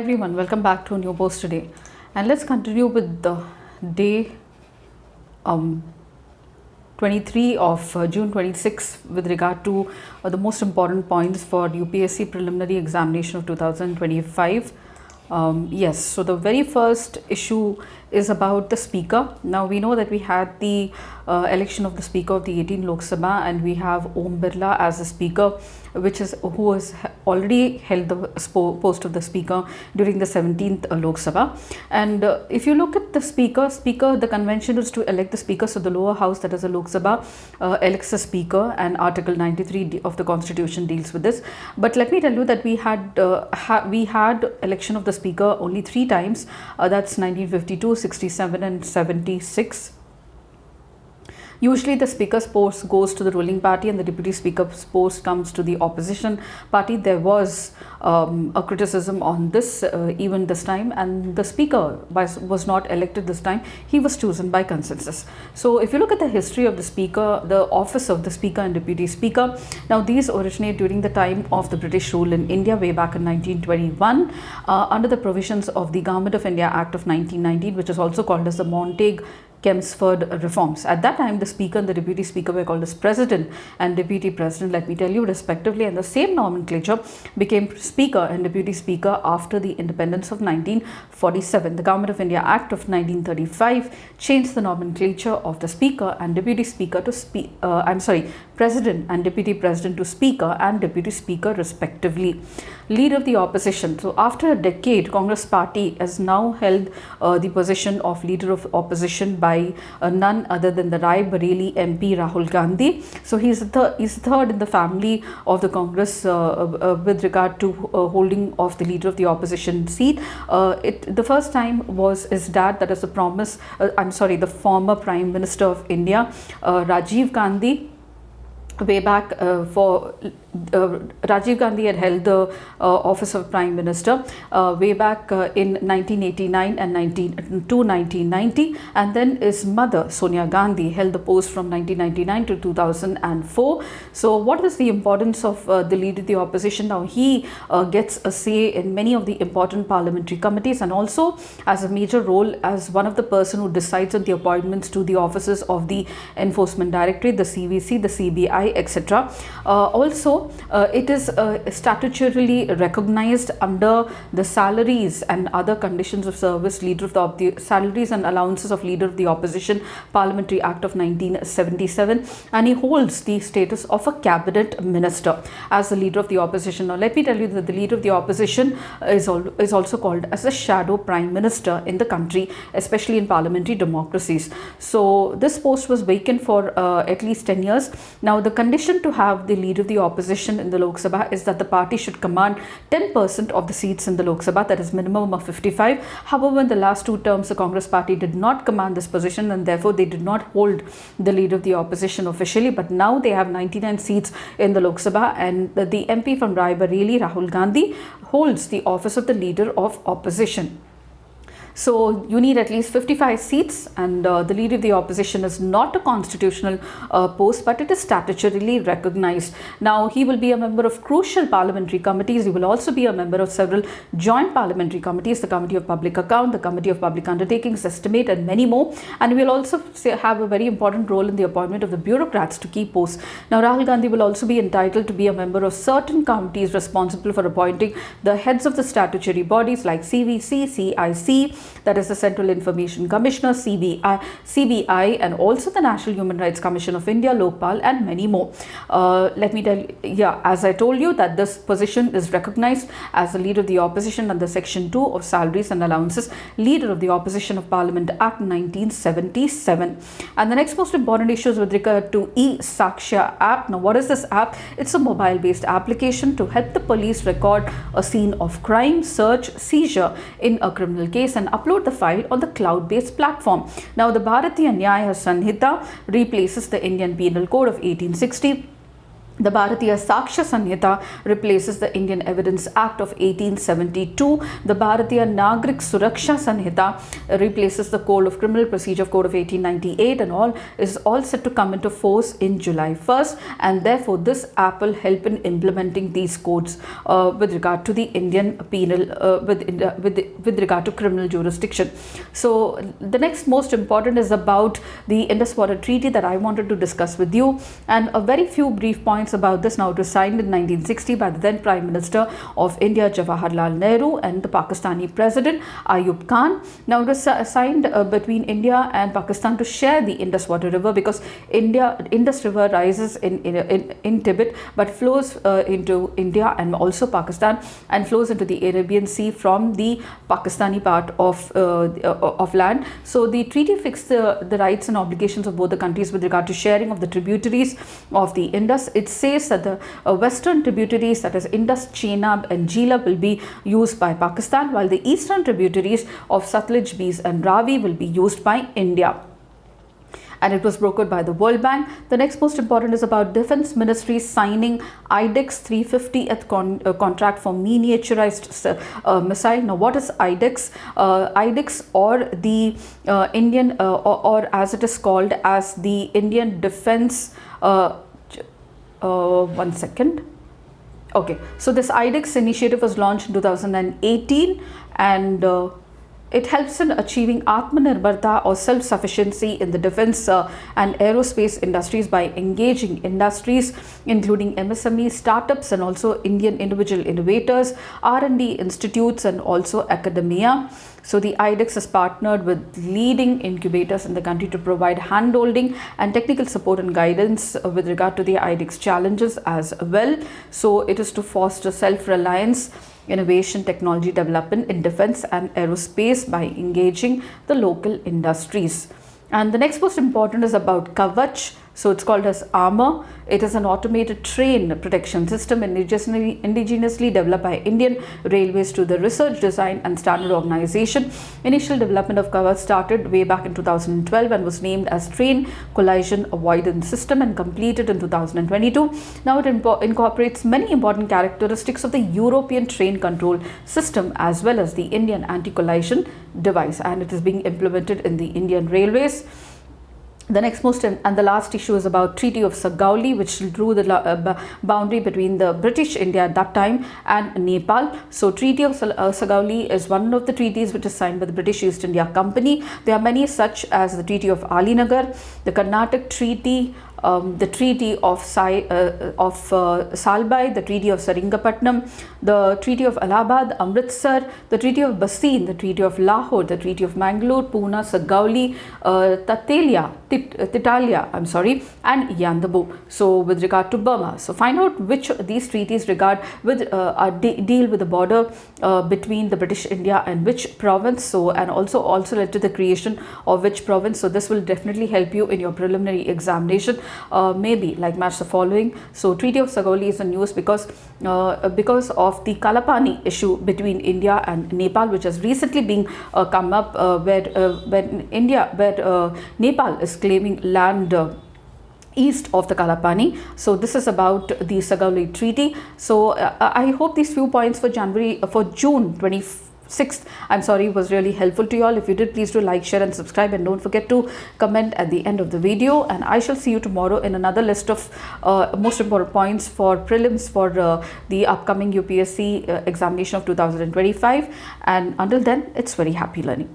everyone, welcome back to a new post today, and let's continue with the day 23 of June 26 with regard to the most important points for UPSC preliminary examination of 2025. Yes, so the very first issue is about the speaker. Now we know that we had the election of the speaker of the 18th Lok Sabha, and we have Om Birla as the speaker, who has already held the post of the speaker during the 17th Lok Sabha. And if you look at the speaker, the convention is to elect the speaker. So the lower house, that is the Lok Sabha, elects the speaker, and Article 93 of the Constitution deals with this. But let me tell you that we had election of the speaker only 3 times. That's 1952, 67 and 76. Usually the speaker's post goes to the ruling party and the deputy speaker's post comes to the opposition party. There was a criticism on this even this time, and the speaker was not elected this time. He was chosen by consensus. So if you look at the history of the speaker, the office of the speaker and deputy speaker, now these originate during the time of the British rule in India way back in 1921 under the provisions of the Government of India Act of 1919, which is also called as the Montague-Chelmsford reforms. At that time, the speaker and the deputy speaker were called as president and deputy president, let me tell you, respectively, and the same nomenclature became speaker and deputy speaker after the independence of 1947. The Government of India Act of 1935 changed the nomenclature of the speaker and deputy speaker to president and deputy president to speaker and deputy speaker respectively. Leader of the opposition. So after a decade, Congress party has now held the position of leader of opposition by none other than the Rai Bareli MP Rahul Gandhi. So he's third in the family of the Congress with regard to holding of the leader of the opposition seat. The first time was his dad, that is the former Prime Minister of India, Rajiv Gandhi. Way back Rajiv Gandhi had held the office of Prime Minister way back in 1989 and 1990, and then his mother Sonia Gandhi held the post from 1999 to 2004. So what is the importance of the leader of the opposition? Now he gets a say in many of the important parliamentary committees, and also has a major role as one of the person who decides on the appointments to the offices of the Enforcement Directorate, the CVC, the CBI, etc. Also, it is statutorily recognized under the salaries and other conditions of service salaries and allowances of leader of the opposition, Parliamentary Act of 1977, and he holds the status of a cabinet minister as the leader of the opposition. Now let me tell you that the leader of the opposition is also called as a shadow prime minister in the country, especially in parliamentary democracies. So this post was vacant for at least 10 years. Now the condition to have the leader of the opposition in the Lok Sabha is that the party should command 10% of the seats in the Lok Sabha, that is minimum of 55. However, in the last 2 terms, the Congress party did not command this position, and therefore they did not hold the leader of the opposition officially. But now they have 99 seats in the Lok Sabha, and the MP from Rai Bareli, Rahul Gandhi, holds the office of the leader of opposition. So you need at least 55 seats, and the leader of the opposition is not a constitutional post, but it is statutorily recognized. Now he will be a member of crucial parliamentary committees. He will also be a member of several joint parliamentary committees, the Committee of Public Account, the Committee of Public Undertakings, Estimate, and many more. And he will also have a very important role in the appointment of the bureaucrats to key posts. Now Rahul Gandhi will also be entitled to be a member of certain committees responsible for appointing the heads of the statutory bodies like CVC, CIC, that is the Central Information Commissioner, CBI, and also the National Human Rights Commission of India, Lokpal, and many more. Let me tell you, as I told you, that this position is recognized as the leader of the opposition under Section 2 of Salaries and Allowances, Leader of the Opposition of Parliament Act 1977. And the next most important issue is with regard to e-Saksha app. Now what is this app? It's a mobile-based application to help the police record a scene of crime, search, seizure in a criminal case, and upload the file on the cloud-based platform. Now the Bharatiya Nyaya Sanhita replaces the Indian Penal Code of 1860 The Bharatiya Sakshya Sanhita replaces the Indian Evidence Act of 1872. The Bharatiya Nagrik Suraksha Sanhita replaces the Code of Criminal Procedure Code of 1898, and all is all set to come into force in July 1st, and therefore this act will help in implementing these codes with regard to the Indian penal with regard to criminal jurisdiction. So the next most important is about the Indus Water Treaty that I wanted to discuss with you, and a very few brief points about this. Now, it was signed in 1960 by the then Prime Minister of India, Jawaharlal Nehru, and the Pakistani President, Ayub Khan. Now, it was signed between India and Pakistan to share the Indus Water River, because Indus River rises in Tibet but flows into India and also Pakistan, and flows into the Arabian Sea from the Pakistani part of land. So the treaty fixed the rights and obligations of both the countries with regard to sharing of the tributaries of the Indus. It says that the western tributaries, that is Indus, Chenab and Jhelum, will be used by Pakistan, while the eastern tributaries of Satluj, Beas and Ravi will be used by India. And it was brokered by the World Bank. The next most important is about Defense Ministry signing IDEX 350th contract for miniaturized missile. Now, what is IDEX? IDEX, or the Indian, or as it is called as the Indian Defense. One second. Okay, so this IDEX initiative was launched in 2018, and it helps in achieving Atmanirbharta, or self-sufficiency in the defense and aerospace industries by engaging industries including MSME, startups, and also Indian individual innovators, R&D institutes, and also academia. So the IDEX has partnered with leading incubators in the country to provide handholding and technical support and guidance with regard to the IDEX challenges as well. So it is to foster self-reliance, innovation, technology development in defense and aerospace by engaging the local industries. And the next most important is about Kavach. So it's called as Armor. It is an automated train protection system indigenously developed by Indian Railways to the Research, Design and Standard Organization. Initial development of Kavach started way back in 2012 and was named as Train Collision Avoidance System, and completed in 2022. Now it incorporates many important characteristics of the European train control system as well as the Indian anti-collision device, and it is being implemented in the Indian Railways. The next most and the last issue is about Treaty of Sagauli, which drew the boundary between the British India at that time and Nepal. So Treaty of Sagauli is one of the treaties which is signed by the British East India Company. There are many such as the Treaty of Alinagar, the Karnataka Treaty, the Treaty of Salbai, the Treaty of Saringapatnam, the Treaty of Allahabad, Amritsar, the Treaty of Bassein, the Treaty of Lahore, the Treaty of Mangalore, Pune, Sagauli, Titalia, and Yandabu. So with regard to Burma, so find out which these treaties regard with deal with the border between the British India and which province. So, and also led to the creation of which province. So this will definitely help you in your preliminary examination. Maybe like match the following. So Treaty of Sagauli is in news because of the Kalapani issue between India and Nepal, which has recently been come up where Nepal is claiming land east of the Kalapani. So this is about the Sagauli Treaty. So I hope these few points for June 26th, was really helpful to you all. If you did, please do like, share and subscribe, and don't forget to comment at the end of the video. And I shall see you tomorrow in another list of most important points for prelims for the upcoming UPSC examination of 2025. And until then, it's very happy learning.